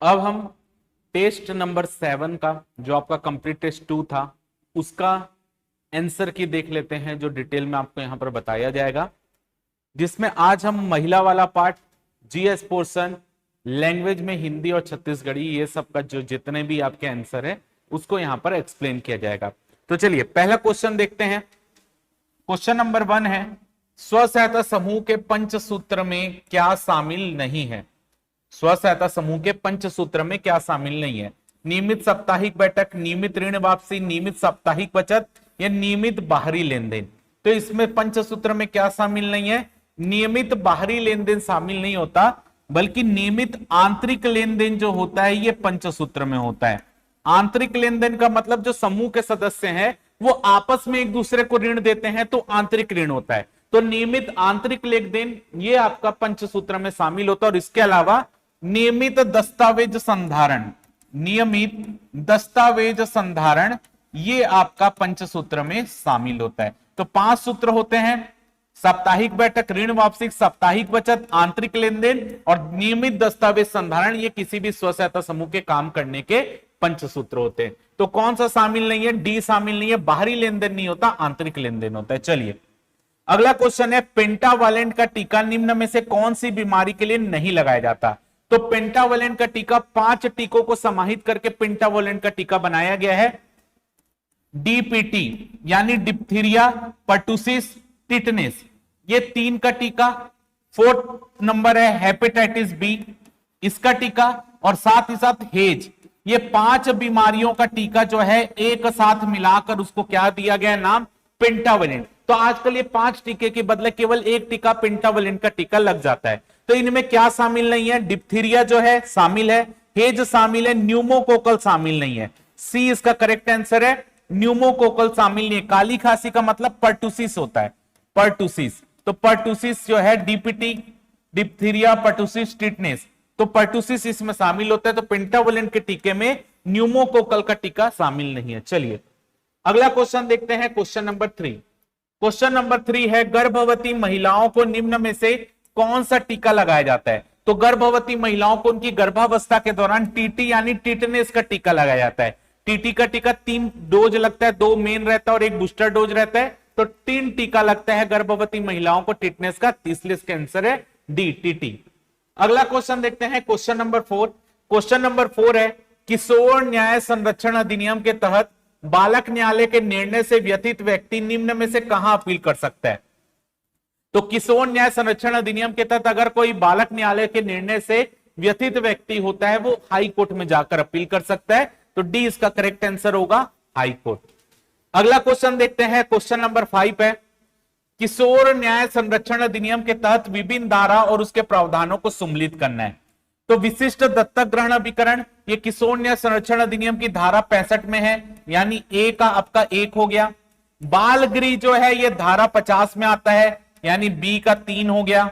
अब हम test number 7 का जो आपका कंप्लीट टेस्ट 2 था उसका आंसर की देख लेते हैं, जो डिटेल में आपको यहां पर बताया जाएगा, जिसमें आज हम महिला वाला पार्ट, जीएस पोर्शन, लैंग्वेज में हिंदी और छत्तीसगढ़ी, ये सब का जो जितने भी आपके आंसर है उसको यहां पर एक्सप्लेन किया जाएगा। तो चलिए पहला क्वेश्चन देखते हैं। क्वेश्चन नंबर 1 है, स्व सहायता समूह के पंचसूत्र में क्या शामिल नहीं है? स्व सहायता समूह के पंचसूत्र में क्या शामिल नहीं है? नियमित साप्ताहिक बैठक, नियमित ऋण वापसी, नियमित साप्ताहिक बचत या नियमित बाहरी लेन देन। तो इसमें पंचसूत्र में क्या शामिल नहीं है? नियमित बाहरी लेन देन शामिल नहीं होता, बल्कि नियमित आंतरिक लेन देन जो होता है ये पंचसूत्र में होता है। आंतरिक लेन देन का मतलब जो समूह के सदस्य हैं वो आपस में एक दूसरे को ऋण देते हैं तो आंतरिक ऋण होता है। तो नियमित आंतरिक लेन देन ये आपका पंचसूत्र में शामिल होता है। और इसके अलावा नियमित दस्तावेज संधारण, नियमित दस्तावेज संधारण ये आपका पंचसूत्र में शामिल होता है। तो 5 सूत्र होते हैं, साप्ताहिक बैठक, ऋण वापसी, साप्ताहिक बचत, आंतरिक लेन देन और नियमित दस्तावेज संधारण। ये किसी भी स्व सहायता समूह के काम करने के पंचसूत्र होते हैं। तो कौन सा शामिल नहीं है? डी शामिल नहीं है। बाहरी लेन देन नहीं होता, आंतरिक लेन देन होता है। चलिए अगला क्वेश्चन है, पेंटावालेंट का टीका निम्न में से कौन सी बीमारी के लिए नहीं लगाया जाता? तो पेंटावालेंट का टीका 5 टीकों को समाहित करके पेंटावालेंट का टीका बनाया गया है। डीपीटी यानी डिप्थीरिया, पर्टुसिस, टिटनेस, ये 3 का टीका। 4th नंबर है हेपेटाइटिस बी, इसका टीका, और साथ ही साथ हेज। ये 5 बीमारियों का टीका जो है एक साथ मिलाकर उसको क्या दिया गया नाम? पेंटावालेंट। तो आजकल ये 5 टीके के बदले केवल एक टीका पेंटावालेंट का टीका लग जाता है। तो इनमें क्या शामिल नहीं है? डिप्थीरिया जो है शामिल है, हेज शामिल है, न्यूमोकोकल शामिल नहीं है। सी इसका करेक्ट आंसर है, न्यूमोकोकल शामिल नहीं है। काली खांसी का मतलब पर्टुसिस होता है, पर्टुसिस। तो पर्टुसिस जो है डीपीटी, डिप्थीरिया, पर्टुसिस, टिटनेस, तो पर्टुसिस इसमें शामिल होता है। तो पेंटावालेंट के टीके में न्यूमोकोकल का टीका शामिल नहीं है। चलिए अगला क्वेश्चन देखते हैं, क्वेश्चन नंबर 3। क्वेश्चन नंबर 3 है, गर्भवती महिलाओं को निम्न में से कौन सा टीका लगाया जाता है? तो गर्भवती महिलाओं को उनकी गर्भावस्था के दौरान टीटी यानी टिटनेस का टीका लगाया जाता है। टीटी का टीका 3 डोज लगता है, 2 मेन रहता है और 1 बूस्टर डोज रहता है। तो 3 टीका लगता है गर्भवती महिलाओं को टिटनेस का, इसलिए इसका आंसर है डी, टीटी। अगला क्वेश्चन देखते हैं, क्वेश्चन नंबर 4। क्वेश्चन नंबर 4 है, किशोर न्याय संरक्षण अधिनियम के तहत बालक न्यायालय के निर्णय से व्यथित व्यक्ति निम्न में से कहां अपील कर सकता है? तो किशोर न्याय संरक्षण अधिनियम के तहत अगर कोई बालक न्यायालय के निर्णय से व्यथित व्यक्ति होता है वो हाई कोर्ट में जाकर अपील कर सकता है। तो डी इसका करेक्ट आंसर होगा, हाई कोर्ट। अगला क्वेश्चन देखते हैं, क्वेश्चन नंबर 5 है, किशोर न्याय संरक्षण अधिनियम के तहत विभिन्न धारा और उसके प्रावधानों को सम्मिलित करना है। तो विशिष्ट दत्तक ग्रहण अभिकरण ये किशोर न्याय संरक्षण अधिनियम की धारा 65 में है, यानी ए का आपका 1 हो गया। बाल गृह जो है ये धारा 50 में आता है, यानी बी का 3 हो गया।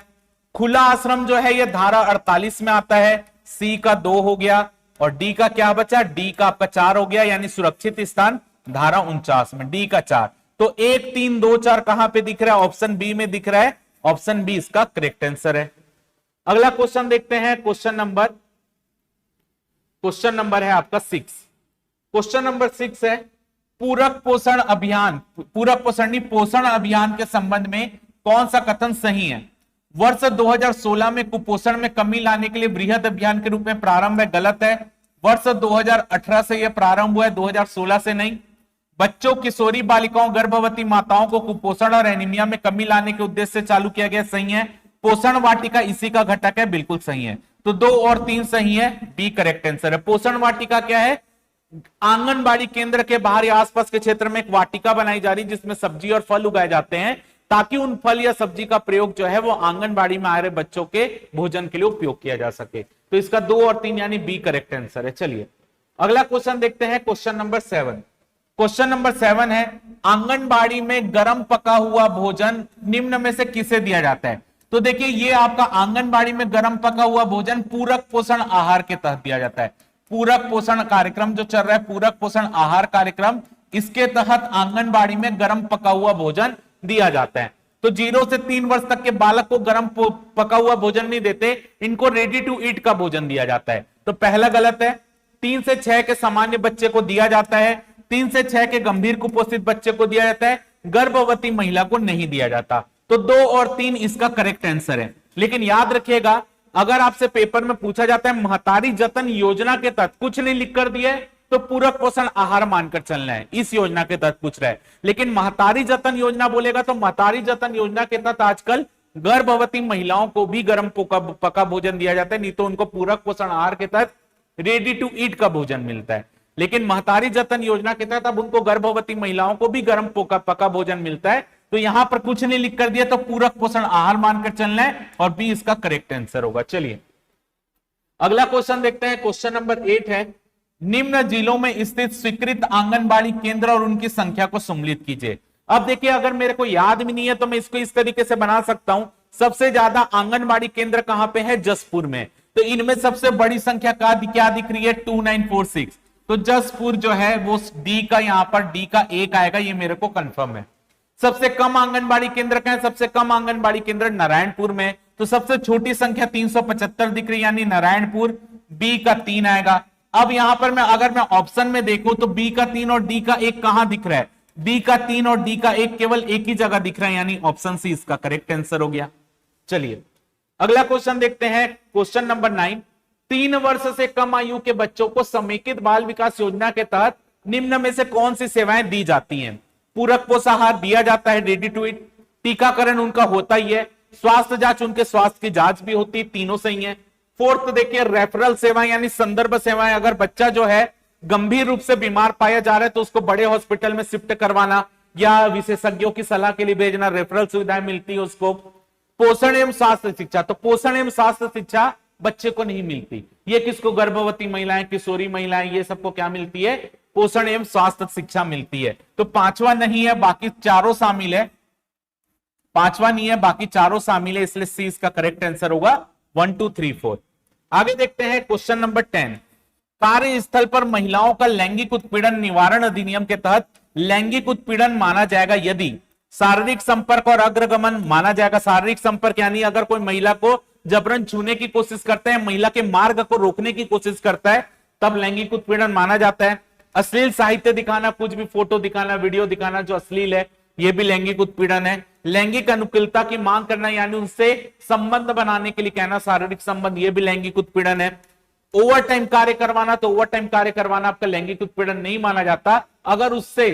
खुला आश्रम जो है ये धारा 48 में आता है, सी का 2 हो गया। और डी का क्या बचा? डी का आपका 4 हो गया, यानी सुरक्षित स्थान धारा 49 में, डी का 4। तो 1, 3, 2, 4 कहां पे दिख रहा है? ऑप्शन बी में दिख रहा है, ऑप्शन बी इसका करेक्ट आंसर है। अगला क्वेश्चन देखते हैं, क्वेश्चन नंबर है आपका 6। क्वेश्चन नंबर 6 है, पूरक पोषण अभियान, पूरक पोषण नहीं, पोषण अभियान के संबंध में कौन सा कथन सही है? वर्ष 2016 में कुपोषण में कमी लाने के लिए वृहद अभियान के रूप में प्रारंभ है, गलत है। वर्ष 2018 से यह प्रारंभ हुआ है, 2016 से नहीं। बच्चों, किशोरी बालिकाओं, गर्भवती माताओं को कुपोषण और एनीमिया में कमी लाने के उद्देश्य से चालू किया गया, सही है। पोषण वाटिका इसी का घटक है, बिल्कुल सही है। तो 2 और 3 सही है, बी करेक्ट आंसर है। पोषण वाटिका क्या है? आंगनबाड़ी केंद्र के बाहर या आसपास के क्षेत्र में एक वाटिका बनाई जा रही है जिसमें सब्जी और फल उगाए जाते हैं, ताकि उन फल या सब्जी का प्रयोग जो है वो आंगनबाड़ी में आ रहे बच्चों के भोजन के लिए उपयोग किया जा सके। तो इसका 2 और 3 यानी बी करेक्ट आंसर है। चलिए अगला क्वेश्चन देखते हैं, क्वेश्चन नंबर 7। क्वेश्चन नंबर 7 है, आंगनबाड़ी में गर्म पका हुआ भोजन निम्न में से किसे दिया जाता है? तो देखिए ये आपका आंगनबाड़ी में गर्म पका हुआ भोजन पूरक पोषण आहार के तहत दिया जाता है। पूरक पोषण कार्यक्रम जो चल रहा है, पूरक पोषण आहार कार्यक्रम, इसके तहत आंगनबाड़ी में गर्म पका हुआ भोजन दिया जाता है। तो 0 से 3 वर्ष तक के बालक को गर्म पका हुआ भोजन नहीं देते, इनको रेडी टू ईट का भोजन दिया जाता है। तो पहला गलत है। 3 से 6 के सामान्य बच्चे को दिया जाता है, 3 से 6 के गंभीर कुपोषित बच्चे को दिया जाता है, गर्भवती महिला को नहीं दिया जाता। तो 2 और 3 इसका करेक्ट आंसर है। लेकिन याद रखिएगा, अगर आपसे पेपर में पूछा जाता है महतारी जतन योजना के तहत कुछ नहीं लिख कर दिया तो पूरक पोषण आहार मानकर चलना है, इस योजना के तहत पूछ रहा है। लेकिन महतारी जतन योजना बोलेगा तो महतारी जतन योजना के तहत आजकल गर्भवती महिलाओं को भी गर्म पका भोजन दिया जाता है, नहीं तो उनको पूरक पोषण आहार के तहत रेडी टू ईट का भोजन मिलता है। लेकिन महतारी जतन योजना के तहत अब उनको गर्भवती महिलाओं को भी गर्म पका भोजन मिलता है। तो यहां पर कुछ नहीं लिख कर दिया तो पूरक पोषण आहार मानकर चलना है और बी इसका करेक्ट आंसर होगा। चलिए अगला क्वेश्चन देखते हैं। क्वेश्चन नंबर 8 है, निम्न जिलों में स्थित स्वीकृत आंगनबाड़ी केंद्र और उनकी संख्या को सम्मिलित कीजिए। अब देखिए, अगर मेरे को याद भी नहीं है तो मैं इसको इस तरीके से बना सकता हूं। सबसे ज्यादा आंगनबाड़ी केंद्र कहां पे है? जसपुर में। तो इनमें सबसे बड़ी संख्या क्या दिख रही है? 2946। तो जसपुर जो है वो डी का, यहां पर डी का 1 आएगा, ये मेरे को कंफर्म है। सबसे कम आंगनबाड़ी केंद्र कहां है? सबसे कम आंगनबाड़ी केंद्र नारायणपुर में। तो सबसे छोटी संख्या 375 दिख रही है, यानी नारायणपुर, बी का 3 आएगा। अब यहां पर अगर मैं ऑप्शन में देखूं तो बी का 3 और डी का 1 कहां दिख रहा है? बी का 3 और डी का 1 केवल एक ही जगह दिख रहा है, यानी ऑप्शन सी इसका करेक्ट आंसर हो गया। चलिए अगला क्वेश्चन देखते हैं। क्वेश्चन नंबर 9, 3 वर्ष से कम आयु के बच्चों को समेकित बाल विकास योजना के तहत निम्न में से कौन सी सेवाएं दी जाती हैं? पूरक पोषाहार दिया जाता है, रेडी टू ईट, टीकाकरण उनका होता ही है, स्वास्थ्य जांच, उनके स्वास्थ्य की जांच भी होती है, तीनों सही है। फोर्थ देखिए, रेफरल सेवाएं यानी संदर्भ सेवाएं, अगर बच्चा जो है गंभीर रूप से बीमार पाया जा रहा है तो उसको बड़े हॉस्पिटल में शिफ्ट करवाना या विशेषज्ञों की सलाह के लिए भेजना, रेफरल सुविधाएं मिलती है उसको। पोषण एवं स्वास्थ्य शिक्षा, तो पोषण एवं स्वास्थ्य शिक्षा बच्चे को नहीं मिलती, ये किसको? गर्भवती महिलाएं, किशोरी महिलाएं, ये सबको क्या मिलती है? पोषण एवं स्वास्थ्य शिक्षा मिलती है। तो 5वां नहीं है, बाकी चारों शामिल है। 5वां नहीं है, बाकी चारों शामिल है, इसलिए सी इसका करेक्ट आंसर होगा। 1 2 3 4। आगे देखते हैं क्वेश्चन नंबर 10, कार्यस्थल पर महिलाओं का लैंगिक उत्पीड़न निवारण अधिनियम के तहत लैंगिक उत्पीड़न माना जाएगा यदि शारीरिक संपर्क और अग्रगमन माना जाएगा। शारीरिक संपर्क यानी अगर कोई महिला को जबरन छूने की कोशिश करता है, महिला के मार्ग को रोकने की कोशिश करता है, तब लैंगिक उत्पीड़न माना जाता है। अश्लील साहित्य दिखाना, कुछ भी फोटो दिखाना, वीडियो दिखाना जो अश्लील है, यह भी लैंगिक उत्पीड़न है। लैंगिक अनुकूलता की मांग करना यानी उनसे संबंध बनाने के लिए कहना, शारीरिक संबंध, यह भी लैंगिक उत्पीड़न है। ओवर टाइम कार्य करवाना, तो ओवर टाइम कार्य करवाना आपका लैंगिक उत्पीड़न नहीं माना जाता। अगर उससे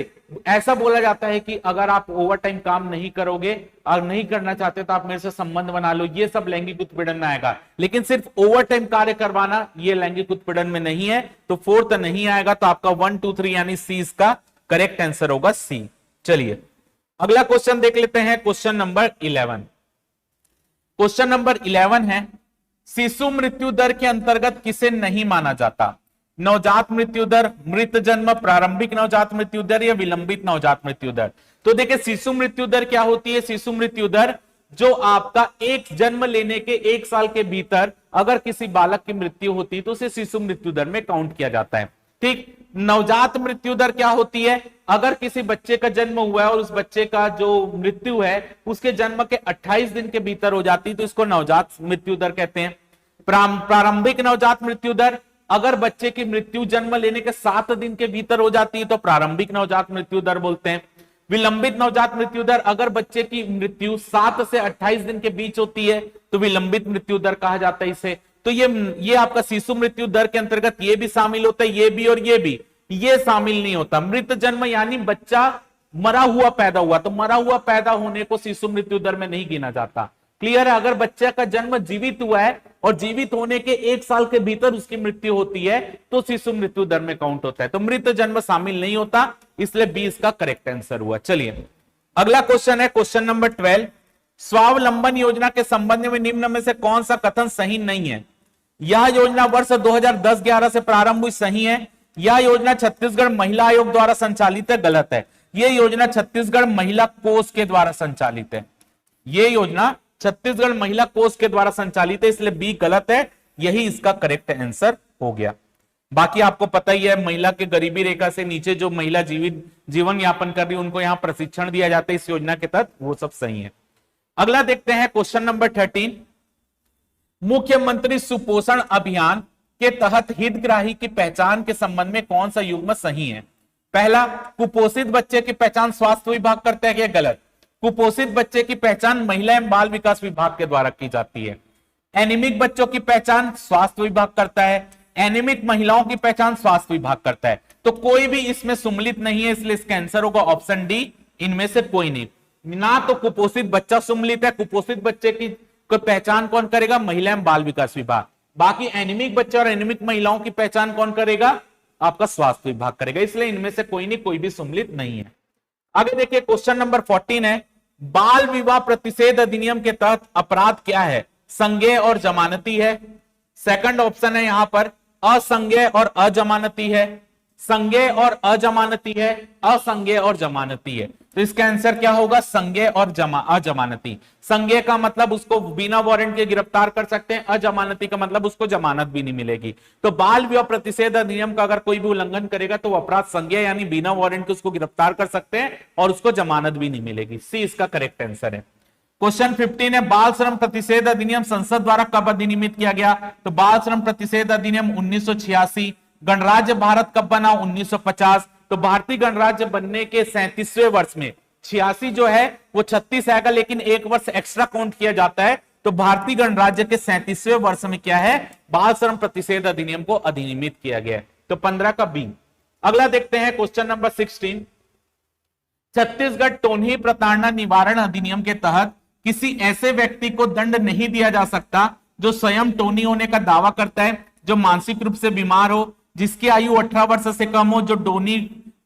ऐसा बोला जाता है कि अगर आप ओवर टाइम काम नहीं करोगे और नहीं करना चाहते तो आप मेरे से संबंध बना लो, ये सब लैंगिक उत्पीड़न में आएगा। लेकिन सिर्फ ओवर टाइम कार्य करवाना ये लैंगिक उत्पीड़न में नहीं है, तो फोर्थ नहीं आएगा। तो आपका 1 2 3 यानी सी इसका करेक्ट आंसर होगा, सी। चलिए अगला क्वेश्चन देख लेते हैं। Question number 11। क्वेश्चन नंबर 11 है, शिशु मृत्यु दर के अंतर्गत किसे नहीं माना जाता? नवजात मृत्यु दर, मृत जन्म, प्रारंभिक नवजात मृत्यु दर या विलंबित नवजात मृत्यु दर? तो देखिए शिशु मृत्यु दर क्या होती है? शिशु मृत्यु दर जो आपका एक जन्म लेने के 1 साल के भीतर अगर किसी बालक की मृत्यु होती है तो उसे शिशु मृत्यु दर में काउंट किया जाता है। ठीक। नवजात मृत्यु दर क्या होती है? अगर किसी बच्चे का जन्म हुआ है और उस बच्चे का जो मृत्यु है उसके जन्म के 28 दिन के भीतर हो जाती है तो इसको नवजात मृत्यु दर कहते हैं। प्रारंभिक नवजात मृत्यु दर, अगर बच्चे की मृत्यु जन्म लेने के 7 दिन के भीतर हो जाती है तो प्रारंभिक नवजात मृत्यु दर बोलते हैं। विलंबित नवजात मृत्यु दर, अगर बच्चे की मृत्यु 7 से 28 दिन के बीच होती है तो विलंबित मृत्यु दर कहा जाता है इसे। तो ये आपका शिशु मृत्यु दर के अंतर्गत ये भी शामिल होता है, ये भी और ये भी, ये शामिल नहीं होता। मृत जन्म यानी बच्चा मरा हुआ पैदा हुआ, तो मरा हुआ पैदा होने को शिशु मृत्यु दर में नहीं गिना जाता। क्लियर है? अगर बच्चे का जन्म जीवित हुआ है और जीवित होने के 1 साल के भीतर उसकी मृत्यु होती है तो शिशु मृत्यु दर में काउंट होता है। तो मृत जन्म शामिल नहीं होता, इसलिए 20 का करेक्ट आंसर हुआ। चलिए अगला क्वेश्चन है क्वेश्चन नंबर 12। स्वावलंबन योजना के संबंध में निम्न में से कौन सा कथन सही नहीं है? यह योजना वर्ष 2010-11 से प्रारंभ हुई, सही है। यह योजना छत्तीसगढ़ महिला आयोग द्वारा संचालित है, गलत है। यह योजना छत्तीसगढ़ महिला कोष के द्वारा संचालित है। यह योजना छत्तीसगढ़ महिला कोष के द्वारा संचालित है, इसलिए बी गलत है। यही इसका करेक्ट आंसर हो गया। बाकी आपको पता ही है, महिला के गरीबी रेखा से नीचे जो महिला जीवन यापन कर रही है उनको यहां प्रशिक्षण दिया जाता है इस योजना के तहत, वो सब सही है। अगला देखते हैं क्वेश्चन नंबर 13। मुख्यमंत्री सुपोषण अभियान के तहत हितग्राही की पहचान के संबंध में कौन सा युग्म सही है? पहला, कुपोषित बच्चे की पहचान स्वास्थ्य विभाग करता है कि गलत? कुपोषित बच्चे की पहचान महिला एवं बाल विकास विभाग के द्वारा की जाती है। एनीमिक बच्चों की पहचान स्वास्थ्य विभाग करता है। एनीमिक महिलाओं की पहचान स्वास्थ्य विभाग करता है। तो कोई भी इसमें सम्मिलित नहीं है, इसलिए इसका आंसर होगा ऑप्शन डी, इनमें से कोई नहीं। ना तो कुपोषित बच्चा सम्मिलित है, कुपोषित बच्चे की पहचान कौन करेगा? महिला एवं बाल विकास विभाग। बाकी एनीमिक बच्चे और एनीमिक महिलाओं की पहचान कौन करेगा? आपका स्वास्थ्य विभाग करेगा। इसलिए इनमें से कोई नहीं, कोई भी सम्मिलित नहीं है। आगे देखिए क्वेश्चन नंबर 14 है, बाल विवाह प्रतिषेध अधिनियम के तहत अपराध क्या है? संज्ञेय और जमानती है। सेकंड ऑप्शन है यहां पर असंज्ञेय और अजमानती है, संज्ञेय और अजमानती है, असंज्ञेय और जमानती है। तो इसका आंसर क्या होगा? संज्ञेय और अजमानती। संज्ञेय का मतलब उसको बिना वारंट के गिरफ्तार कर सकते हैं, अजमानती का मतलब उसको जमानत भी नहीं मिलेगी। तो बाल विवाह प्रतिषेध अधिनियम का अगर कोई भी उल्लंघन करेगा तो अपराध संज्ञेय यानी बिना वारंट के उसको गिरफ्तार कर सकते हैं और उसको जमानत भी नहीं मिलेगी। सी इसका करेक्ट आंसर है। क्वेश्चन 15 है, बाल श्रम प्रतिषेध अधिनियम संसद द्वारा कब अधिनियमित किया गया? तो बाल श्रम प्रतिषेध अधिनियम 1986। गणराज्य भारत कब बना? 1950। तो भारतीय गणराज्य बनने के 37वें वर्ष में 86 जो है वो 36 आएगा, लेकिन एक वर्ष एक्स्ट्रा काउंट किया जाता है। तो भारतीय गणराज्य के 37वें वर्ष में क्या है? बाल श्रम प्रतिषेध अधिनियम को अधिनियमित किया गया है। तो 15 का बी। अगला देखते हैं क्वेश्चन नंबर 16। छत्तीसगढ़ टोनही प्रताड़ना निवारण अधिनियम के तहत किसी ऐसे व्यक्ति को दंड नहीं दिया जा सकता जो स्वयं टोनी होने का दावा करता है, जो मानसिक रूप से बीमार हो, जिसकी आयु 18 वर्ष से कम हो, जो टोनी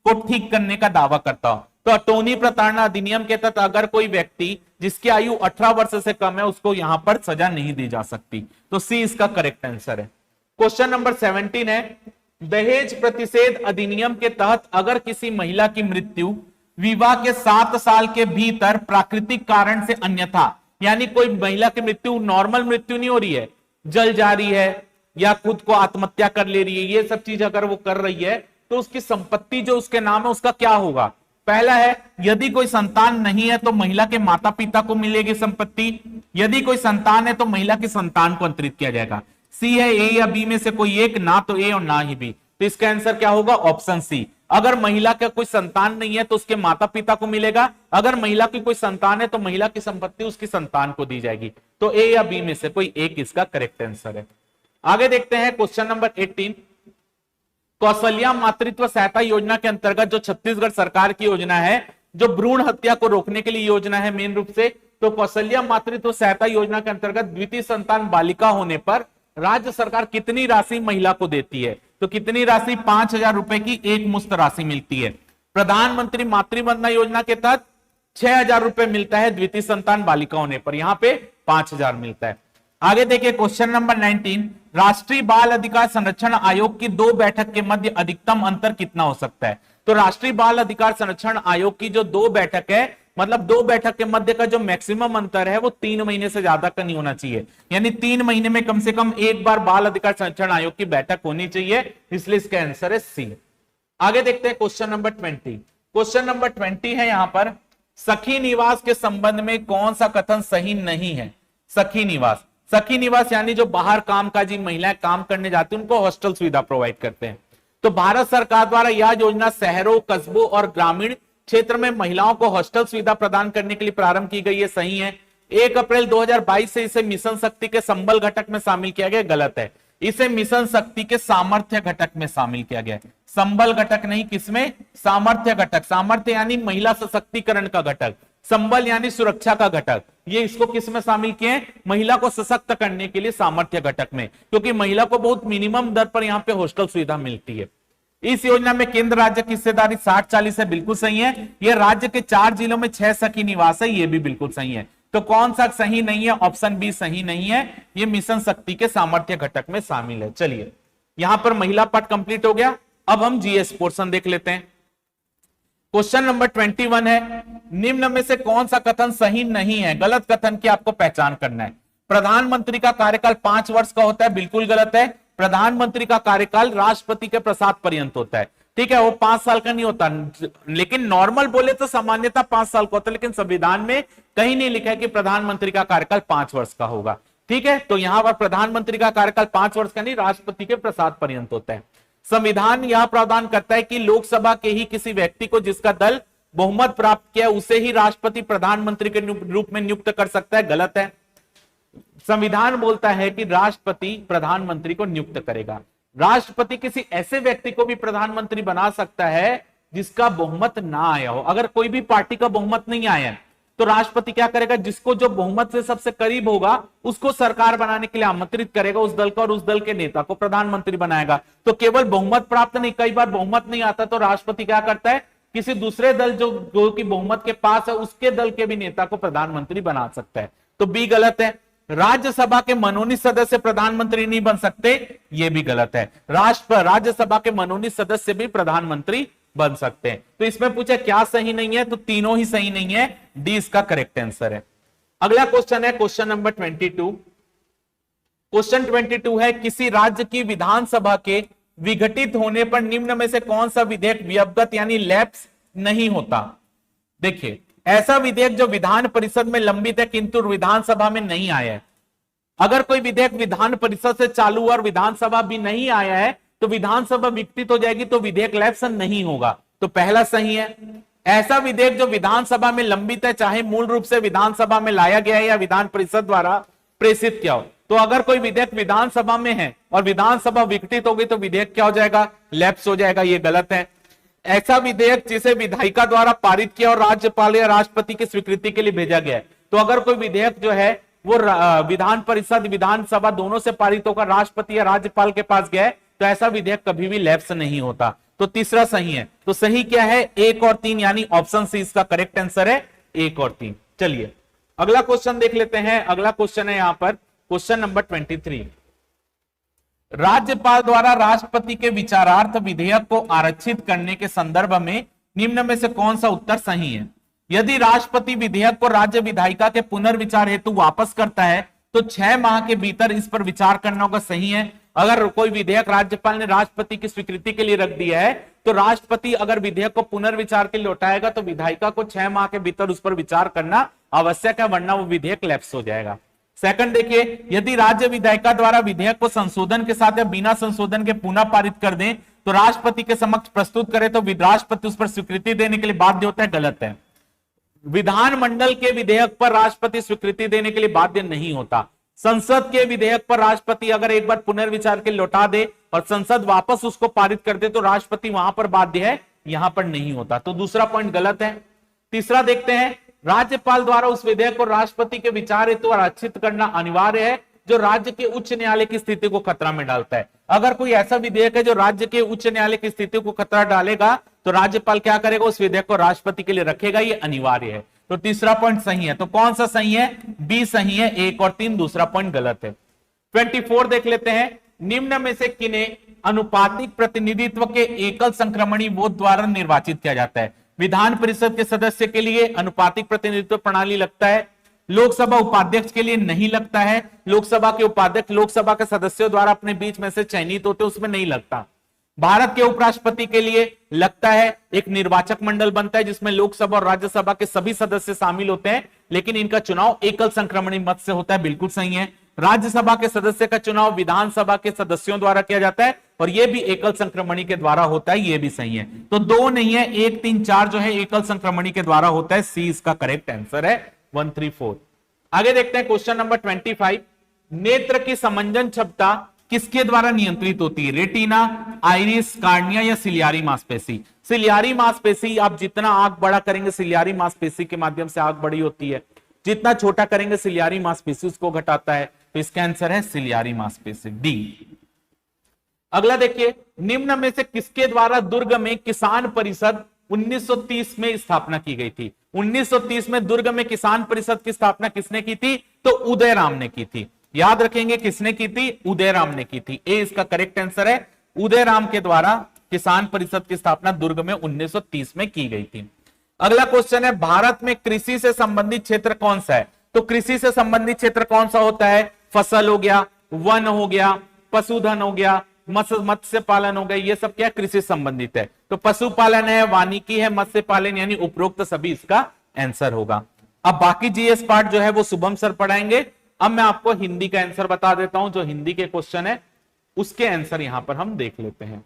को ठीक करने का दावा करता हो। तो टोनी प्रताड़ना अधिनियम के तहत अगर कोई व्यक्ति जिसकी आयु 18 वर्ष से कम है उसको यहां पर सजा नहीं दी जा सकती। तो सी इसका करेक्ट आंसर है। क्वेश्चन नंबर 17 है, दहेज प्रतिषेध अधिनियम के तहत अगर किसी महिला की मृत्यु विवाह के 7 साल के भीतर प्राकृतिक कारण से अन्यथा, यानी कोई महिला की मृत्यु नॉर्मल मृत्यु नहीं हो रही है, जल जा रही है या खुद को आत्महत्या कर ले रही है, ये सब चीज अगर वो कर रही है तो उसकी संपत्ति जो उसके नाम है उसका क्या होगा? पहला है, यदि कोई संतान नहीं है तो महिला के माता पिता को मिलेगी संपत्ति। यदि कोई संतान है तो महिला की संतान को अंतरित किया जाएगा। सी है, ए या बी में से कोई एक, ना तो ए और ना ही बी। तो इसका आंसर क्या होगा? Option C. अगर महिला का कोई संतान नहीं है तो उसके माता पिता को मिलेगा, अगर महिला की कोई संतान है तो महिला की संपत्ति उसकी संतान को दी जाएगी। तो ए या बी में से कोई एक इसका करेक्ट आंसर है। आगे देखते हैं क्वेश्चन नंबर 18। कौशल्या मातृत्व सहायता योजना के अंतर्गत जो छत्तीसगढ़ सरकार की योजना है, जो भ्रूण हत्या को रोकने के लिए योजना है मेन रूप से, तो कौशल्या मातृत्व सहायता योजना के अंतर्गत द्वितीय संतान बालिका होने पर राज्य सरकार कितनी राशि महिला को देती है? तो कितनी राशि? 5,000 रुपए की एक मुश्त राशि मिलती है। प्रधानमंत्री मातृवंदना योजना के तहत 6,000 रुपए मिलता है द्वितीय संतान बालिका होने पर, यहां पे 5,000 मिलता है। आगे देखिए क्वेश्चन नंबर 19। राष्ट्रीय बाल अधिकार संरक्षण आयोग की 2 बैठक के मध्य अधिकतम अंतर कितना हो सकता है? तो राष्ट्रीय बाल अधिकार संरक्षण आयोग की जो 2 बैठक है, मतलब 2 बैठक के मध्य का जो मैक्सिमम अंतर है वो 3 महीने से ज्यादा का नहीं होना चाहिए, यानी 3 महीने में कम से कम एक बार बाल अधिकार संरक्षण आयोग की बैठक होनी चाहिए, इसलिए इसका आंसर है सी। आगे देखते हैं क्वेश्चन नंबर 20। क्वेश्चन नंबर 20 है यहां पर, सखी निवास के संबंध में कौन सा कथन सही नहीं है? सखी निवास, सखी निवास यानी जो बाहर कामकाजी महिलाएं काम करने जाती हैं उनको हॉस्टल सुविधा प्रोवाइड करते हैं। तो भारत सरकार द्वारा यह योजना शहरों, कस्बों और ग्रामीण क्षेत्र में महिलाओं को हॉस्टल सुविधा प्रदान करने के लिए प्रारंभ की गई है, सही है। 1 अप्रैल 2022 से इसे मिशन शक्ति के संबल घटक में शामिल किया गया, गलत है। इसे मिशन शक्ति के सामर्थ्य घटक में शामिल किया गया। संबल घटक नहीं, किसमें? सामर्थ्य घटक। सामर्थ्य यानी महिला सशक्तिकरण का घटक, संबल यानी सुरक्षा का घटक। ये इसको किस में शामिल किए? महिला को सशक्त करने के लिए सामर्थ्य घटक में, क्योंकि महिला को बहुत मिनिमम दर पर यहाँ पे हॉस्टल सुविधा मिलती है। इस योजना में केंद्र राज्य की हिस्सेदारी 60-40 है, बिल्कुल सही है। ये राज्य के 4 जिलों में 6 सखी निवास है, ये भी बिल्कुल सही है। तो कौन सा सही नहीं है? ऑप्शन बी सही नहीं है, ये मिशन शक्ति के सामर्थ्य घटक में शामिल है। चलिए यहां पर महिला पार्ट कंप्लीट हो गया। अब हम जीएस पोर्शन देख लेते हैं। क्वेश्चन नंबर 21 है, निम्न में से कौन सा कथन सही नहीं है? गलत कथन की आपको पहचान करना है। प्रधानमंत्री का कार्यकाल 5 वर्ष का होता है, बिल्कुल गलत है। प्रधानमंत्री का कार्यकाल राष्ट्रपति के प्रसाद पर्यंत होता है। ठीक है, वो 5 साल का नहीं होता, लेकिन नॉर्मल बोले तो सामान्यतः 5 साल का होता है, लेकिन संविधान में कहीं नहीं लिखा है कि प्रधानमंत्री का कार्यकाल 5 वर्ष का होगा। ठीक है, तो यहां पर प्रधानमंत्री का कार्यकाल 5 वर्ष का नहीं, राष्ट्रपति के प्रसाद पर्यंत होता है। संविधान यह प्रावधान करता है कि लोकसभा के ही किसी व्यक्ति को जिसका दल बहुमत प्राप्त किया उसे ही राष्ट्रपति प्रधानमंत्री के रूप में नियुक्त कर सकता है। गलत है। संविधान बोलता है कि राष्ट्रपति प्रधानमंत्री को नियुक्त करेगा। राष्ट्रपति किसी ऐसे व्यक्ति को भी प्रधानमंत्री बना सकता है जिसका बहुमत ना आया हो। अगर कोई भी पार्टी का बहुमत नहीं आया तो राष्ट्रपति क्या करेगा, जिसको जो बहुमत से सबसे करीब होगा उसको सरकार बनाने के लिए आमंत्रित करेगा, उस दल का, और उस दल के नेता को प्रधानमंत्री बनाएगा। तो केवल बहुमत प्राप्त नहीं, कई बार बहुमत नहीं आता तो राष्ट्रपति क्या करता है, किसी दूसरे दल जो कि बहुमत के पास है उसके दल के भी नेता को प्रधानमंत्री बना सकता है। तो बी गलत है। राज्यसभा के मनोनीत सदस्य प्रधानमंत्री नहीं बन सकते, यह भी गलत है। राज्यसभा के मनोनीत सदस्य भी प्रधानमंत्री बन सकते हैं। तो इसमें पूछा क्या सही नहीं है, तो तीनों ही सही नहीं है, डी इसका करेक्ट आंसर है। अगला क्वेश्चन है क्वेश्चन नंबर 22। क्वेश्चन 22 है, किसी राज्य की विधानसभा के विघटित होने पर निम्न में से कौन सा विधेयक व्यवगत यानी लैप्स नहीं होता। देखिए, ऐसा विधेयक जो विधान परिषद में लंबित है किंतु विधानसभा में नहीं आया है। अगर कोई विधेयक विधान परिषद से चालू और विधानसभा भी नहीं आया है तो विधानसभा विघटित हो जाएगी, तो विधेयक लैप्स नहीं होगा। तो पहला सही है। ऐसा विधेयक जो विधानसभा में लंबित है, चाहे मूल रूप से विधानसभा में लाया गया है या विधान परिषद द्वारा प्रेषित किया हो। तो अगर कोई विधेयक विधानसभा में है और विधानसभा विघटित हो गई तो विधेयक क्या हो जाएगा, लैप्स हो जाएगा। ये गलत है। ऐसा विधेयक जिसे विधायिका द्वारा पारित किया और राज्यपाल या राष्ट्रपति की स्वीकृति के लिए भेजा गया है। तो अगर कोई विधेयक जो है वो विधान परिषद विधानसभा दोनों से पारित होकर राष्ट्रपति या राज्यपाल के पास गया है तो ऐसा विधेयक कभी भी लैप्स नहीं होता। तो तीसरा सही है। तो सही क्या है, 1 और 3, यानी ऑप्शन सी इसका करेक्ट आंसर है, 1 और 3। चलिए अगला क्वेश्चन देख लेते हैं। अगला क्वेश्चन है यहां पर क्वेश्चन नंबर 23। राज्यपाल द्वारा राष्ट्रपति के विचारार्थ विधेयक को आरक्षित करने के संदर्भ में निम्न में से कौन सा उत्तर सही है। यदि राष्ट्रपति विधेयक को राज्य विधायिका के पुनर्विचार हेतु वापस करता है तो 6 माह के भीतर इस पर विचार करना होगा। सही है। अगर कोई विधेयक राज्यपाल ने राष्ट्रपति की स्वीकृति के लिए रख दिया है तो राष्ट्रपति अगर विधेयक को पुनर्विचार के लिए लौटाएगा तो विधायिका को 6 माह के भीतर उस पर विचार करना आवश्यक है, वरना वो विधेयक लैप्स हो जाएगा। सेकंड देखिए, यदि राज्य विधायिका द्वारा विधेयक को संशोधन के साथ या बिना संशोधन के पुनः पारित कर दें तो राष्ट्रपति के समक्ष प्रस्तुत करे तो राष्ट्रपति उस पर स्वीकृति देने के लिए बाध्य होता है। गलत है। विधानमंडल के विधेयक पर राष्ट्रपति स्वीकृति देने के लिए बाध्य नहीं होता। संसद के विधेयक पर राष्ट्रपति अगर एक बार पुनर्विचार के लौटा दे और संसद वापस उसको पारित कर दे तो राष्ट्रपति वहां पर बाध्य है, यहां पर नहीं होता। तो दूसरा पॉइंट गलत है। तीसरा देखते हैं, राज्यपाल द्वारा उस विधेयक को राष्ट्रपति के विचार हेतु आरक्षित करना अनिवार्य है जो राज्य के उच्च न्यायालय की स्थिति को खतरा में डालता है। अगर कोई ऐसा विधेयक है जो राज्य के उच्च न्यायालय की स्थिति को खतरा डालेगा तो राज्यपाल क्या करेगा, उस विधेयक को राष्ट्रपति के लिए रखेगा, ये अनिवार्य है। तो तीसरा पॉइंट सही है। तो कौन सा सही है, बी सही है, 1 और 3, दूसरा पॉइंट गलत है। 24 देख लेते हैं, निम्न में से किन्हें अनुपातिक प्रतिनिधित्व के एकल संक्रमणी वोट द्वारा निर्वाचित किया जाता है। विधान परिषद के सदस्य के लिए अनुपातिक प्रतिनिधित्व प्रणाली लगता है, लोकसभा उपाध्यक्ष के लिए नहीं लगता है। लोकसभा के उपाध्यक्ष लोकसभा के सदस्यों द्वारा अपने बीच में से चयनित होते, उसमें नहीं लगता। भारत के उपराष्ट्रपति के लिए लगता है, एक निर्वाचक मंडल बनता है जिसमें लोकसभा और राज्यसभा के सभी सदस्य शामिल होते हैं, लेकिन इनका चुनाव एकल संक्रमणी मत से होता है। बिल्कुल सही है। राज्यसभा के सदस्य का चुनाव विधानसभा के सदस्यों द्वारा किया जाता है और यह भी एकल संक्रमणी के द्वारा होता है, यह भी सही है। तो 2 नहीं है, 1, 3, 4 जो है एकल संक्रमणी के द्वारा होता है, सी इसका करेक्ट आंसर है, 1, 3, 4। आगे देखते हैं क्वेश्चन नंबर 25। नेत्र की समंजन क्षमता किसके द्वारा नियंत्रित होती है, रेटिना, आइरिस, कार्निया या सिलियारी मांसपेशी। सिलियारी मांसपेशी, आप जितना आंख बड़ा करेंगे सिलियारी मांसपेशी के माध्यम से आंख बड़ी होती है, जितना छोटा करेंगे सिलियारी मांसपेशी उसको घटाता है। तो इसका आंसर है सिलियारी मांसपेशी, डी। अगला देखिए, निम्न में से किसके द्वारा दुर्ग में किसान परिषद 1930 में स्थापना की गई थी। 1930 में दुर्ग में किसान परिषद की स्थापना किसने की थी, तो उदयराम ने की थी। याद रखेंगे किसने की थी, उदयराम ने की थी, ए इसका करेक्ट आंसर है। उदयराम के द्वारा किसान परिषद की स्थापना दुर्ग में 1930 में की गई थी। अगला क्वेश्चन है, भारत में कृषि से संबंधित क्षेत्र कौन सा है। तो कृषि से संबंधित क्षेत्र कौन सा होता है, फसल हो गया, वन हो गया, पशुधन हो गया, मत्स्य पालन हो गए, ये सब क्या कृषि संबंधित है। तो पशुपालन है, वानिकी है, मत्स्य पालन, यानी उपरोक्त सभी इसका आंसर होगा। अब बाकी जीएस पार्ट जो है वो शुभम सर पढ़ाएंगे। अब मैं आपको हिंदी का आंसर बता देता हूं, जो हिंदी के क्वेश्चन है उसके आंसर यहां पर हम देख लेते हैं।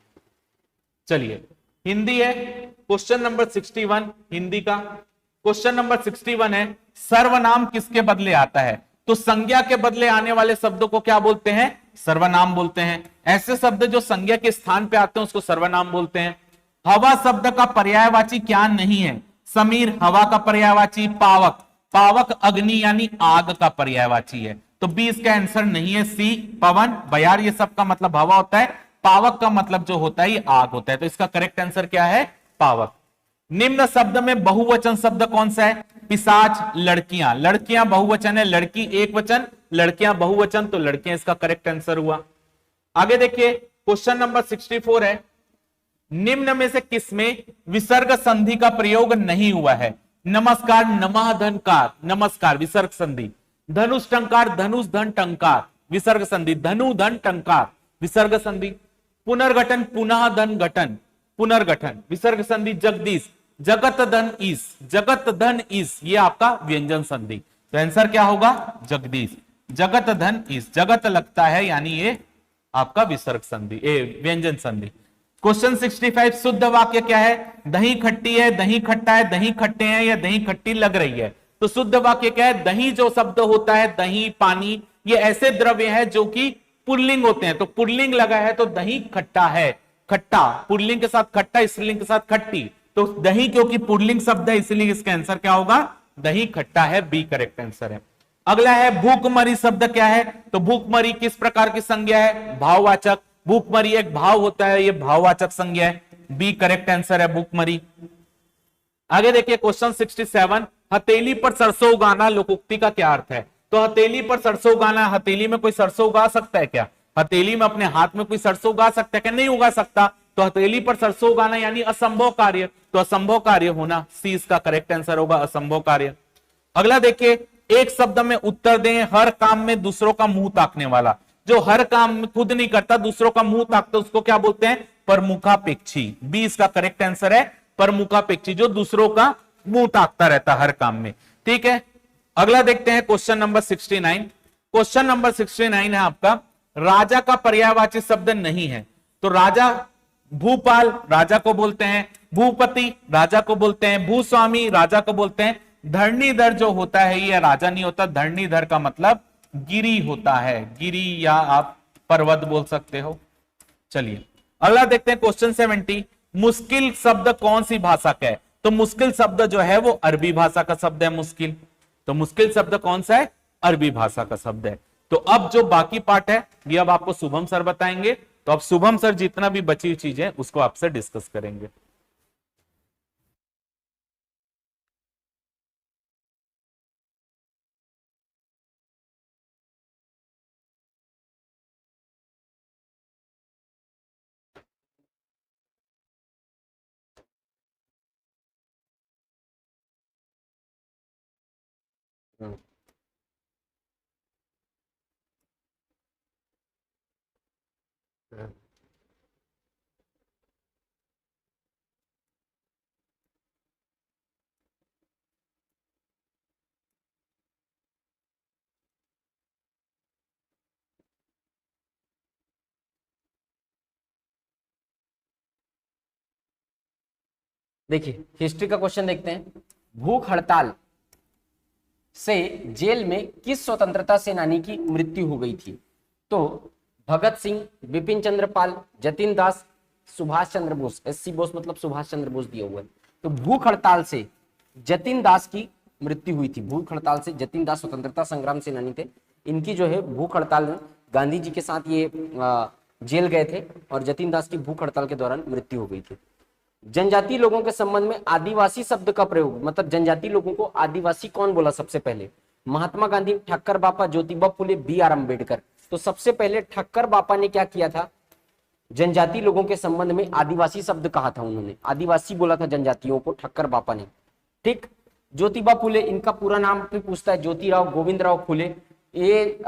चलिए हिंदी है, क्वेश्चन नंबर 61 हिंदी का। क्वेश्चन नंबर 61 है, सर्वनाम किसके बदले आता है? तो संज्ञा के बदले आने वाले शब्दों को क्या बोलते हैं? सर्वनाम बोलते हैं। ऐसे शब्द जो संज्ञा के स्थान पे आते हैं उसको सर्वनाम बोलते हैं। हवा शब्द का पर्यायवाची क्या नहीं है? समीर हवा का पर्यायवाची, पावक, पावक अग्नि यानी आग का पर्यायवाची है। तो बी इसका आंसर नहीं है, सी पवन बयार, ये सब का मतलब हवा होता है, पावक का मतलब जो होता है ये आग होता है। तो इसका करेक्ट आंसर क्या है? पावक। निम्न शब्द में बहुवचन शब्द कौन सा है? पिशाच, लड़कियां, लड़कियां बहुवचन है, लड़की एक वचन, लड़कियां बहुवचन, तो लड़कियां इसका करेक्ट आंसर हुआ। आगे देखिए क्वेश्चन नंबर 64 है, निम्न में से किसमें विसर्ग संधि का प्रयोग नहीं हुआ है? नमस्कार, नमः धनकार, नमस्कार विसर्ग संधि। धनुष टंकार, धनुष धन टंकार विसर्ग संधि। धनु धन टंकार विसर्ग संधि। पुनर्गठन, पुनः धन गठन, पुनर्गठन विसर्ग संधि। जगदीश, जगत धन ईस, जगत धन ईस, ये आपका व्यंजन संधि। तो आंसर क्या होगा? जगदीश। जगत धन ईस, जगत लगता है यानी ये आपका विसर्ग संधि, व्यंजन संधि। क्वेश्चन 65 शुद्ध वाक्य क्या है? दही खट्टी है, दही खट्टा है, दही खट्टे हैं या दही खट्टी लग रही है। तो शुद्ध वाक्य क्या है? दही जो शब्द होता है, दही, पानी, ये ऐसे द्रव्य है जो कि पुल्लिंग होते हैं। तो पुल्लिंग लगा है तो दही खट्टा है, खट्टा पुल्लिंग के साथ खट्टा, स्त्रीलिंग के साथ खट्टी। तो दही क्योंकि पुल्लिंग शब्द है इसलिए इसका आंसर क्या होगा? दही खट्टा है, बी करेक्ट आंसर है। अगला है भूखमरी शब्द क्या है? तो भूखमरी किस प्रकार की संज्ञा है? भाववाचक। भूखमरी एक भाव होता है, ये भाववाचक संज्ञा है, बी करेक्ट आंसर है भूखमरी। आगे देखिए क्वेश्चन 67, हथेली पर सरसों उगाना लोकोक्ति का क्या अर्थ है? तो हथेली पर सरसों उगाना, हथेली में कोई सरसों उगा सकता है क्या? हथेली में अपने हाथ में कोई सरसों उगा सकता है क्या? नहीं उगा सकता। तो हथेली पर सरसों उगाना यानी असंभव कार्य, तो असंभव कार्य होना, सी इसका करेक्ट आंसर होगा, असंभव कार्य। अगला देखिए, एक शब्द में उत्तर दें, हर काम में दूसरों का मुंह ताकने वाला। जो हर काम खुद नहीं करता, दूसरों का मुंह ताकता, उसको क्या बोलते हैं? प्रमुखापेक्षी, बी इसका करेक्ट आंसर है, प्रमुखापेक्षी, जो दूसरों का मुंह ताकता रहता हर काम में। ठीक है, अगला देखते हैं क्वेश्चन नंबर 69। क्वेश्चन नंबर 69 है आपका, राजा का पर्यायवाची शब्द नहीं है। तो राजा, भूपाल राजा को बोलते हैं, भूपति राजा को बोलते हैं, भूस्वामी राजा को बोलते हैं। धरणीधर जो होता है ये राजा नहीं होता, धरणीधर का मतलब गिरी होता है, गिरी या आप पर्वत बोल सकते हो। चलिए अगला देखते हैं क्वेश्चन 70, मुश्किल शब्द कौन सी भाषा का है? तो मुश्किल शब्द जो है वो अरबी भाषा का शब्द है मुश्किल। तो मुश्किल शब्द कौन सा है? अरबी भाषा का शब्द है। तो अब जो बाकी पार्ट है ये अब आपको शुभम सर बताएंगे। तो अब शुभम सर जितना भी बची हुई चीज है उसको आपसे डिस्कस करेंगे। देखिए हिस्ट्री का क्वेश्चन देखते हैं। भूख हड़ताल से जेल में किस स्वतंत्रता सेनानी की मृत्यु हो गई थी? तो भगत सिंह, बिपिन चंद्र पाल, जतिन दास, सुभाष चंद्र बोस। एससी बोस मतलब सुभाष चंद्र बोस दिया हुआ है। तो भूख हड़ताल से जतिन दास की मृत्यु हुई थी। भूख हड़ताल से जतिन दास स्वतंत्रता संग्राम सेनानी थे, इनकी जो है भूख हड़ताल में गांधी जी के साथ ये जेल गए थे और जतिन दास की भूख हड़ताल के दौरान मृत्यु हो गई थी। जनजातीय लोगों के संबंध में आदिवासी शब्द का प्रयोग, मतलब जनजातीय लोगों को आदिवासी कौन बोला सबसे पहले? महात्मा गांधी, ठक्कर बापा, ज्योतिबा फुले, बी आर अम्बेडकर। तो सबसे पहले ठक्कर बापा ने क्या किया था? जनजातीय लोगों के संबंध में आदिवासी शब्द कहा था, उन्होंने आदिवासी बोला था जनजातियों को, ठक्कर बापा ने। ठीक। ज्योतिबा फुले, इनका पूरा नाम भी पूछता है, ज्योतिराव गोविंद राव फुले। ये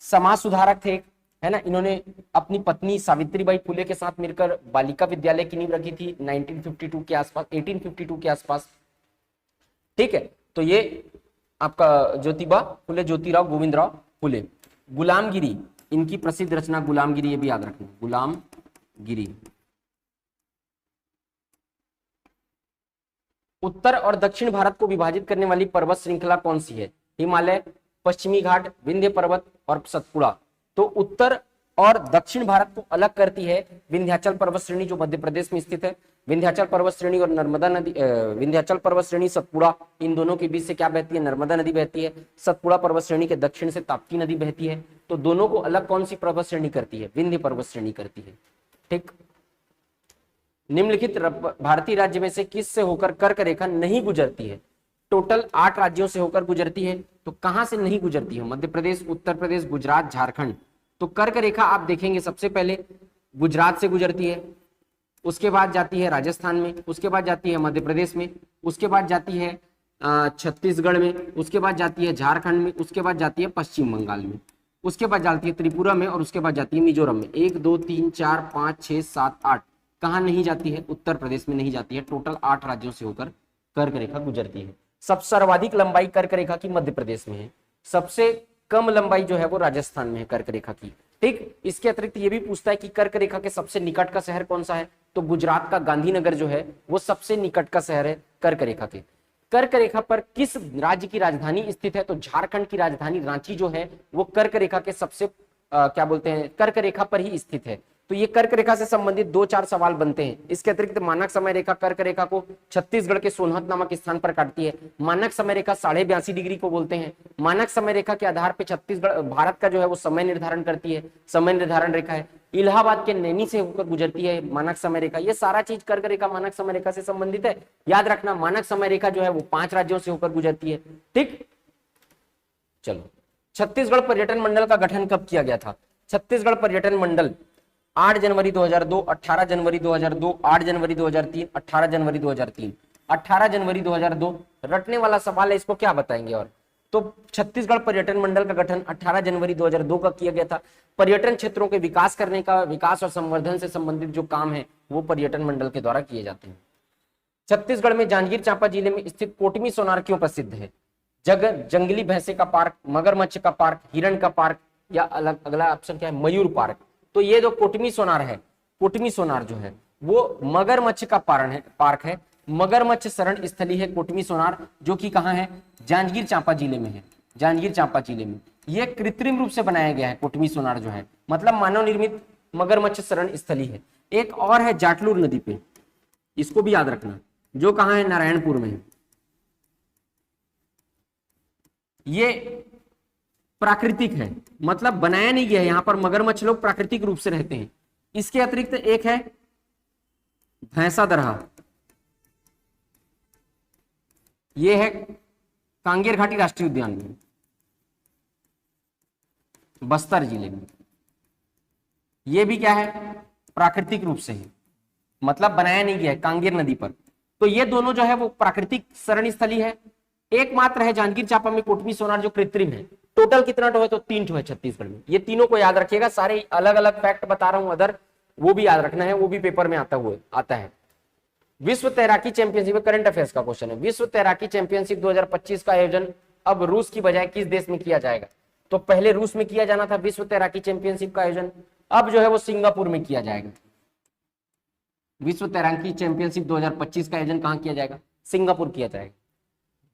समाज सुधारक थे, है ना। इन्होंने अपनी पत्नी सावित्रीबाई फुले के साथ मिलकर बालिका विद्यालय की नींव रखी थी 1952 के आसपास, 1852 के आसपास। ठीक है, तो ये आपका ज्योतिबा फुले, ज्योतिराव गोविंदराव फुले। गुलामगिरी, इनकी प्रसिद्ध रचना गुलामगिरी, ये भी याद रखना, गुलामगिरी। उत्तर और दक्षिण भारत को विभाजित करने वाली पर्वत श्रृंखला कौन सी है? हिमालय, पश्चिमी घाट, विंध्य पर्वत और सतपुड़ा। तो उत्तर और दक्षिण भारत को अलग करती है विंध्याचल पर्वत श्रेणी, जो मध्य प्रदेश में स्थित है। विंध्याचल पर्वत श्रेणी और नर्मदा नदी, विंध्याचल पर्वत श्रेणी, सतपुड़ा, इन दोनों के बीच से क्या बहती है? नर्मदा नदी बहती है। सतपुड़ा पर्वत श्रेणी के दक्षिण से ताप्ती नदी बहती है। तो दोनों को अलग कौन सी पर्वत श्रेणी करती है? विंध्य पर्वत श्रेणी करती है। ठीक, निम्नलिखित भारतीय राज्य में से किस से होकर कर्क रेखा नहीं गुजरती है? टोटल 8 राज्यों से होकर गुजरती है। तो कहां से नहीं गुजरती है? मध्य प्रदेश, उत्तर प्रदेश, गुजरात, झारखंड। तो कर्क रेखा आप देखेंगे सबसे पहले गुजरात से गुजरती है, उसके बाद जाती है राजस्थान में, उसके बाद जाती है मध्य प्रदेश में, उसके बाद जाती है छत्तीसगढ़ में, उसके बाद जाती है झारखंड में, उसके बाद जाती है पश्चिम बंगाल में, उसके बाद जाती है त्रिपुरा में, और उसके बाद जाती है मिजोरम में। 1 2 3 4 5 6 7 8 कहाँ नहीं जाती है? उत्तर प्रदेश में नहीं जाती है। टोटल 8 राज्यों से होकर कर्क रेखा गुजरती है। सब सर्वाधिक लंबाई कर्क रेखा की मध्य प्रदेश में है, सबसे कम लंबाई जो है वो राजस्थान में है कर्क रेखा की। ठीक, इसके अतिरिक्त ये भी पूछता है कि कर्क रेखा के सबसे निकट का शहर कौन सा है? तो गुजरात का गांधीनगर जो है वो सबसे निकट का शहर है कर्क रेखा के। कर्क रेखा पर किस राज्य की राजधानी स्थित है? तो झारखंड की राजधानी रांची जो है वो कर्क रेखा के सबसे क्या बोलते हैं, कर्क रेखा पर ही स्थित है। तो ये कर्क रेखा से संबंधित 2-4 सवाल बनते हैं। इसके अतिरिक्त मानक समय रेखा कर्क रेखा को छत्तीसगढ़ के सोनहत नामक स्थान पर काटती है। मानक समय रेखा 82.5 डिग्री को बोलते हैं। मानक समय रेखा के आधार पर छत्तीसगढ़ भारत का जो है वो समय निर्धारण करती है, समय निर्धारण रेखा है। इलाहाबाद के नैनी से होकर गुजरती है मानक समय रेखा। ये सारा चीज कर्क रेखा मानक समय रेखा से संबंधित है। याद रखना, मानक समय रेखा जो है वो 5 राज्यों से होकर गुजरती है। ठीक, चलो, छत्तीसगढ़ पर्यटन मंडल का गठन कब किया गया था? छत्तीसगढ़ पर्यटन मंडल 8 जनवरी 2002, 18 जनवरी 2002, 8 जनवरी 2003, 18 जनवरी 2003। 18 जनवरी 2002 रटने वाला सवाल है, इसको क्या बताएंगे? और तो छत्तीसगढ़ पर्यटन मंडल का गठन 18 जनवरी 2002 का किया गया था। पर्यटन क्षेत्रों के विकास करने का, विकास और संवर्धन से संबंधित जो काम है वो पर्यटन मंडल के द्वारा किए जाते हैं। छत्तीसगढ़ में जांजगीर चांपा जिले में स्थित कोटमी सोनार क्यों प्रसिद्ध है? जंगली भैंसे का पार्क, मगरमच्छ का पार्क, हिरण का पार्क, या अलग अगला ऑप्शन क्या है? मयूर पार्क। तो ये जो कोटमी सोनार है, कोटमी सोनार जो है वो मगरमच्छ का पार्क है। मगरमच्छ शरण स्थली है कोटमी सोनार, जो कि कहाँ है? जांजगीर चांपा जिले में है। जांजगीर चांपा जिले में ये कृत्रिम रूप से बनाया गया है कोटमी सोनार जो है, मतलब मानव निर्मित मगरमच्छ शरण स्थली है। एक और है जाटलूर नदी पे, इसको भी याद रखना, जो कहाँ है? नारायणपुर में है। ये प्राकृतिक है, मतलब बनाया नहीं गया है। यहां पर मगरमच्छ लोग प्राकृतिक रूप से रहते हैं। इसके अतिरिक्त एक है भैंसा दरहा, ये है कांगेर घाटी राष्ट्रीय उद्यान में, बस्तर जिले में। ये भी क्या है? प्राकृतिक रूप से है, मतलब बनाया नहीं गया है, कांगेर नदी पर। तो ये दोनों जो है वो प्राकृतिक शरण स्थली है। एकमात्र है जांजगीर चांपा में कोटमी सोनार जो कृत्रिम है। टोटल कितना ठो है? तो 3 ठो है छत्तीसगढ़ में। ये तीनों को याद रखिएगा, सारे अलग अलग फैक्ट बता रहा हूं अदर, वो भी याद रखना है, वो भी पेपर में आता है। विश्व तैराकी चैंपियनशिप, करंट अफेयर्स का क्वेश्चन है। विश्व तैराकी चैंपियनशिप 2025 का आयोजन अब रूस की बजाय किस देश में किया जाएगा? तो पहले रूस में किया जाना था विश्व तैराकी चैंपियनशिप का आयोजन, अब जो है वो सिंगापुर में किया जाएगा। विश्व तैराकी चैंपियनशिप 2025 का आयोजन कहां किया जाएगा? सिंगापुर किया जाएगा।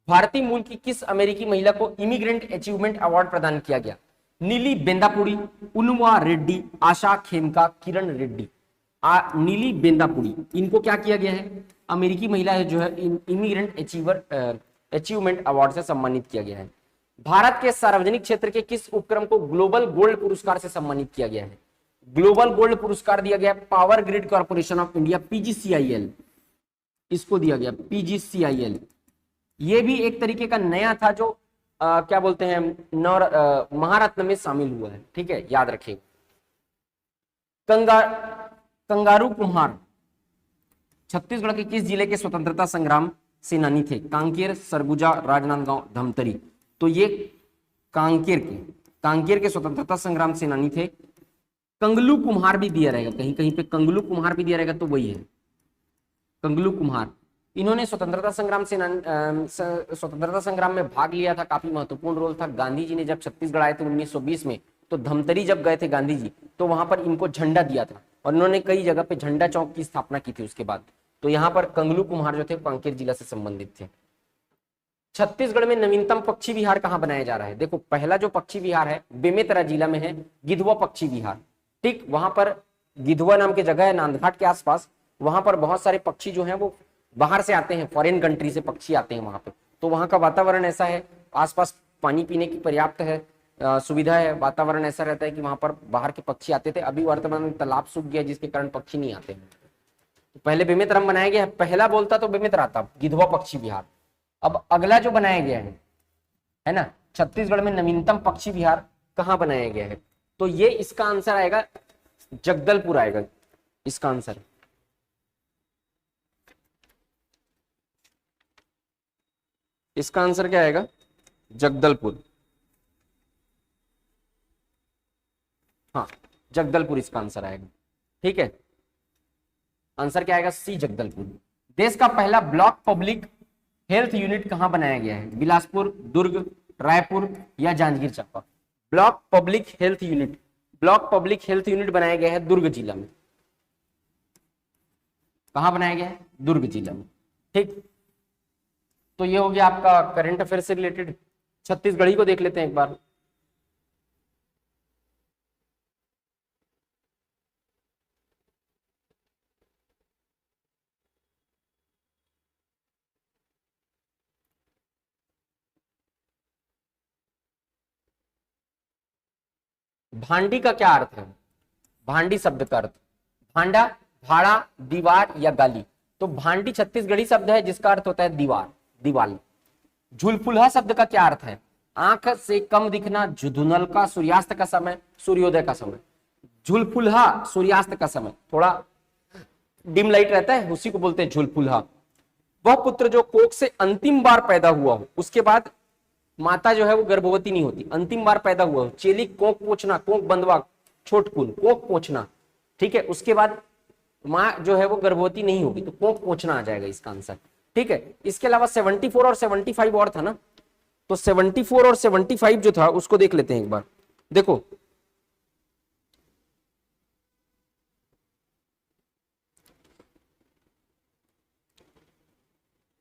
भारतीय मूल की किस अमेरिकी महिला को इमिग्रेंट अचीवमेंट अवार्ड प्रदान किया गया? नीली बेंदापुरी, उनुमा रेड्डी, आशा खेमका, किरण रेड्डी। नीली बेंदापुरी, इनको क्या किया गया है? अमेरिकी महिला है जो है इमिग्रेंट अचीवमेंट अवार्ड से सम्मानित किया गया है। भारत के सार्वजनिक क्षेत्र के किस उपक्रम को ग्लोबल गोल्ड पुरस्कार से सम्मानित किया गया है? ग्लोबल गोल्ड पुरस्कार दिया गया power grid corporation of India, PGCIL, इसको दिया गया PGCIL। ये भी एक तरीके का नया था जो क्या बोलते हैं महारत्न में शामिल हुआ है। ठीक है, याद रखिए। कंगारू कुम्हार छत्तीसगढ़ के किस जिले के स्वतंत्रता संग्राम सेनानी थे? कांकेर, सरगुजा, राजनांदगांव, धमतरी। तो ये कांकेर के स्वतंत्रता संग्राम सेनानी थे कंगलू कुम्हार भी दिया रहेगा, कहीं कहीं पे कंगलू कुम्हार भी दिया रहेगा, तो वही है कंगलू कुम्हार। इन्होंने स्वतंत्रता संग्राम में भाग लिया था, काफी महत्वपूर्ण रोल था। गांधी जी ने जब छत्तीसगढ़ आए थे 1920 में, तो धमतरी जब गए थे गांधी जी, तो वहां पर इनको झंडा दिया था और इन्होंने कई जगह पे झंडा चौक की स्थापना की थी उसके बाद। तो यहाँ पर कंगलू कुम्हार जो थे कांकेर जिला से संबंधित थे। छत्तीसगढ़ में नवीनतम पक्षी विहार कहाँ बनाया जा रहा है? देखो, पहला जो पक्षी विहार है बेमेतरा जिला में है, गिधवा पक्षी विहार। ठीक, वहां पर गिधवा नाम की जगह है नांदघाट के आसपास, वहां पर बहुत सारे पक्षी जो हैं वो बाहर से आते हैं, फॉरेन कंट्री से पक्षी आते हैं वहां पे। तो वहां का वातावरण ऐसा है, आसपास पानी पीने की पर्याप्त है, सुविधा है, वातावरण ऐसा रहता है कि वहां पर बाहर के पक्षी आते थे। अभी वर्तमान में तालाब सूख गया जिसके कारण पक्षी नहीं आते हैं। तो पहले बेमेतरा में बनाया गया है, पहला बोलता तो बेमेतरा था, गिधवा पक्षी विहार। अब अगला जो बनाया गया है ना, छत्तीसगढ़ में नवीनतम पक्षी विहार कहाँ बनाया गया है? तो ये इसका आंसर आएगा जगदलपुर आएगा इसका आंसर। इसका आंसर क्या आएगा? जगदलपुर। हाँ, जगदलपुर इसका आंसर आएगा। ठीक है, आंसर क्या आएगा? सी, जगदलपुर। देश का पहला ब्लॉक पब्लिक हेल्थ यूनिट कहां बनाया गया है? बिलासपुर, दुर्ग, रायपुर या Janjgir Champa? Block public health unit, block public health unit बनाया गया है दुर्ग जिला में। कहां बनाया गया है? दुर्ग जिला में। ठीक, तो ये हो गया आपका करंट अफेयर से रिलेटेड। छत्तीसगढ़ी को देख लेते हैं एक बार। भांडी का क्या अर्थ है? भांडी शब्द का अर्थ, भांडा, भाड़ा, दीवार या गाली? तो भांडी छत्तीसगढ़ी शब्द है जिसका अर्थ होता है दीवार, दीवार। झुलफुलहा शब्द का क्या अर्थ है? आंख से कम दिखना, धुंधल का, सूर्यास्त का समय, सूर्योदय का समय। झुलफुलहा सूर्यास्त का समय, थोड़ा डिम लाइट रहता है, उसी को बोलते हैं झुलफुलहा। वह पुत्र जो कोख से अंतिम बार पैदा हुआ हो, उसके बाद माता जो है वो गर्भवती नहीं होती, अंतिम बार पैदा हुआ हो। चेली कोख पोछना, कोख बंधवा, छोटकुन, कोख पोछना। ठीक है, उसके बाद माँ जो है वो गर्भवती नहीं होगी, तो कोख पोछना आ जाएगा इसका आंसर। ठीक है, इसके अलावा 74 और 75 और था ना, तो 74 और 75 जो था उसको देख लेते हैं एक बार। देखो,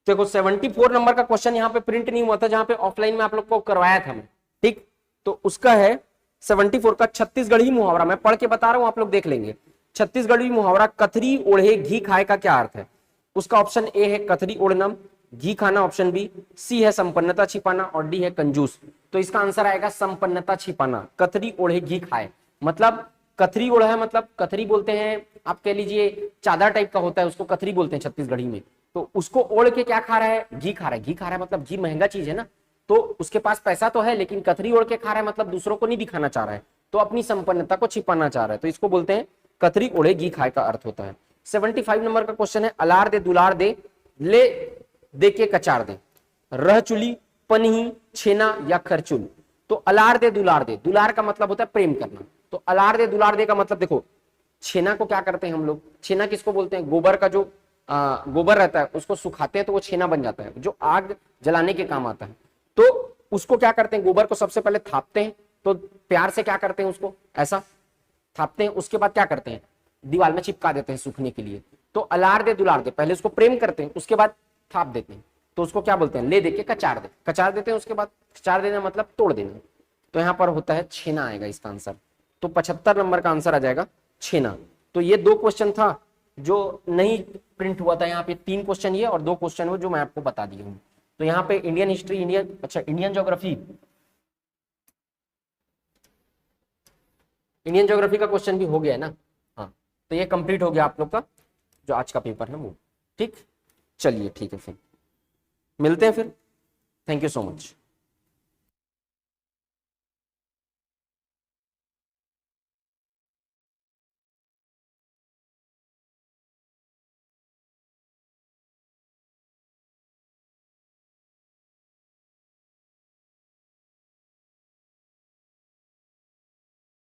देखो 74 नंबर का क्वेश्चन यहाँ पे प्रिंट नहीं हुआ था, जहां पे ऑफलाइन में आप लोग को करवाया था मैं। ठीक, तो उसका है 74 का छत्तीसगढ़ी मुहावरा, मैं पढ़ के बता रहा हूं, आप लोग देख लेंगे। छत्तीसगढ़ी मुहावरा कथरी ओढ़े घी खाए का क्या अर्थ है? उसका ऑप्शन ए है कथरी ओढ़ना, घी खाना, ऑप्शन बी, सी है संपन्नता छिपाना और डी है कंजूस। तो इसका आंसर आएगा संपन्नता छिपाना। कथरी ओढ़े घी खाए मतलब कथरी ओढ़ा है, मतलब कथरी बोलते हैं, आप कह लीजिए चादर टाइप का होता है, उसको कथरी बोलते हैं छत्तीसगढ़ी में। तो उसको ओढ़ के क्या खा रहा है? घी खा रहा है। घी खा रहा है मतलब घी महंगा चीज है ना, तो उसके पास पैसा तो है, लेकिन कथरी ओढ़ के खा रहा है मतलब दूसरों को नहीं दिखाना चाह रहा है, तो अपनी संपन्नता को छिपाना चाह रहा है, तो इसको बोलते हैं कथरी ओढ़े घी खाए का अर्थ होता है। 75 नंबर का क्वेश्चन है, अलार दे दुलार दे, ले दे के कचार दे, रह चुली, पनही, छेना या खरचुल? तो अलार दे दुलार दे, दुलार का मतलब होता है प्रेम करना, तो अलार दे दुलार दे का मतलब देखो, छेना को क्या करते हैं हम लोग? छेना किसको बोलते हैं? गोबर का जो गोबर रहता है उसको सुखाते हैं तो वो छेना बन जाता है, जो आग जलाने के काम आता है। तो उसको क्या करते हैं? गोबर को सबसे पहले थापते हैं, तो प्यार से क्या करते हैं? उसको ऐसा थापते हैं, उसके बाद क्या करते हैं? दीवार में चिपका देते हैं सूखने के लिए। तो अलार दे दुलार दे, पहले उसको प्रेम करते हैं, उसके बाद थाप देते हैं, तो उसको क्या बोलते हैं? ले दे के कचार दे, कचार देते हैं, उसके बाद कचार देना मतलब तोड़ देना। तो यहाँ पर होता है छेना आएगा इसका आंसर। तो 75 नंबर का आंसर आ जाएगा छेना। तो ये दो क्वेश्चन था जो नहीं प्रिंट हुआ था, यहाँ पे 3 क्वेश्चन ये और 2 क्वेश्चन वो जो मैं आपको बता दिया हूँ। तो यहाँ पे इंडियन हिस्ट्री, इंडियन ज्योग्राफी का क्वेश्चन भी हो गया है ना। हाँ, तो ये कंप्लीट हो गया आप लोग का जो आज का पेपर है वो। ठीक, चलिए ठीक है, फिर मिलते हैं फिर। Thank you so much.